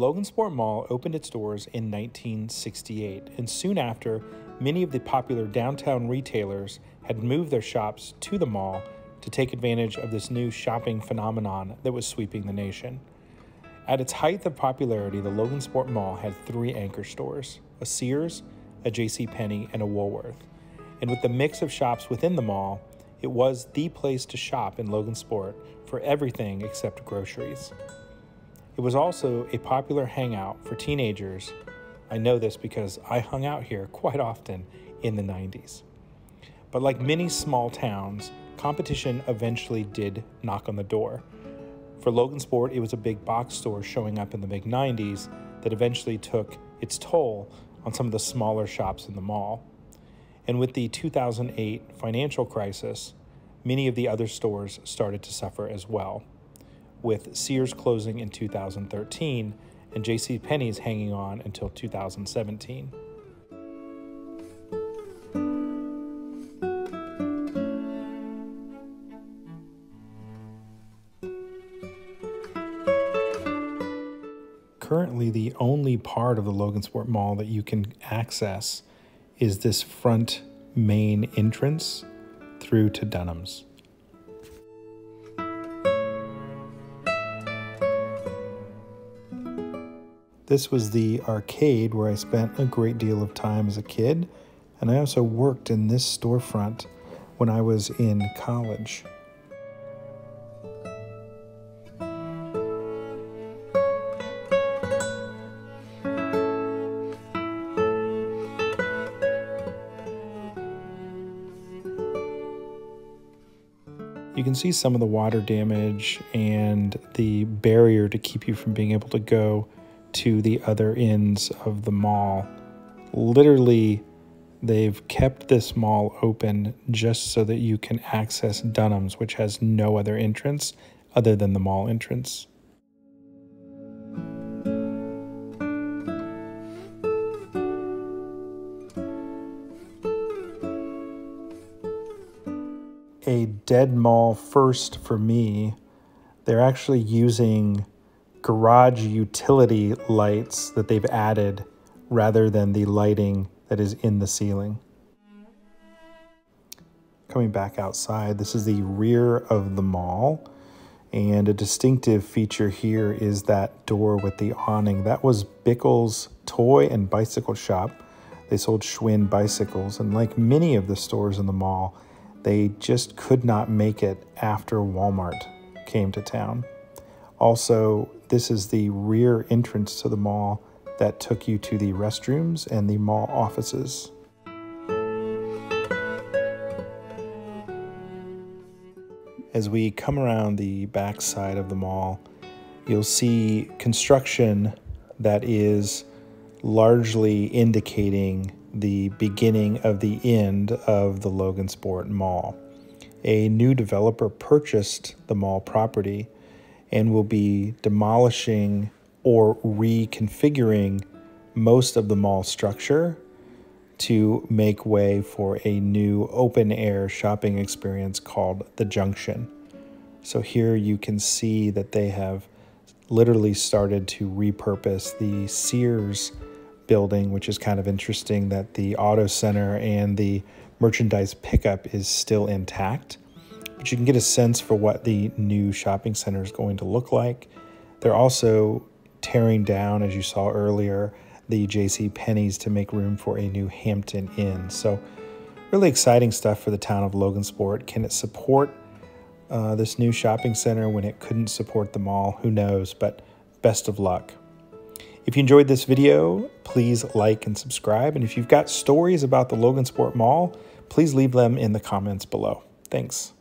The Logansport Mall opened its doors in 1968, and soon after, many of the popular downtown retailers had moved their shops to the mall to take advantage of this new shopping phenomenon that was sweeping the nation. At its height of popularity, the Logansport Mall had 3 anchor stores: a Sears, a JCPenney, and a Woolworth. And with the mix of shops within the mall, it was the place to shop in Logansport for everything except groceries. It was also a popular hangout for teenagers. I know this because I hung out here quite often in the 90s. But like many small towns, competition eventually did knock on the door. For Logansport, it was a big box store showing up in the mid-90s that eventually took its toll on some of the smaller shops in the mall. And with the 2008 financial crisis, many of the other stores started to suffer as well, with Sears closing in 2013 and JCPenney's hanging on until 2017. Currently, the only part of the Logansport Mall that you can access is this front main entrance through to Dunham's. This was the arcade where I spent a great deal of time as a kid, and I also worked in this storefront when I was in college. You can see some of the water damage and the barrier to keep you from being able to go to the other ends of the mall. Literally, they've kept this mall open just so that you can access Dunham's, which has no other entrance other than the mall entrance. A dead mall first for me. They're actually using garage utility lights that they've added rather than the lighting that is in the ceiling. Coming back outside, this is the rear of the mall, and a distinctive feature here is that door with the awning. That was Bickle's toy and bicycle shop. They sold Schwinn bicycles, and like many of the stores in the mall, they just could not make it after Walmart came to town. Also, this is the rear entrance to the mall that took you to the restrooms and the mall offices. As we come around the back side of the mall, you'll see construction that is largely indicating the beginning of the end of the Logansport Mall. A new developer purchased the mall property and will be demolishing or reconfiguring most of the mall structure to make way for a new open-air shopping experience called The Junction. So here you can see that they have literally started to repurpose the Sears building, which is kind of interesting that the auto center and the merchandise pickup is still intact. But you can get a sense for what the new shopping center is going to look like. They're also tearing down, as you saw earlier, the JCPenney's to make room for a new Hampton Inn. So really exciting stuff for the town of Logansport. Can it support this new shopping center when it couldn't support the mall? Who knows, but best of luck. If you enjoyed this video, please like and subscribe. And if you've got stories about the Logansport Mall, please leave them in the comments below. Thanks.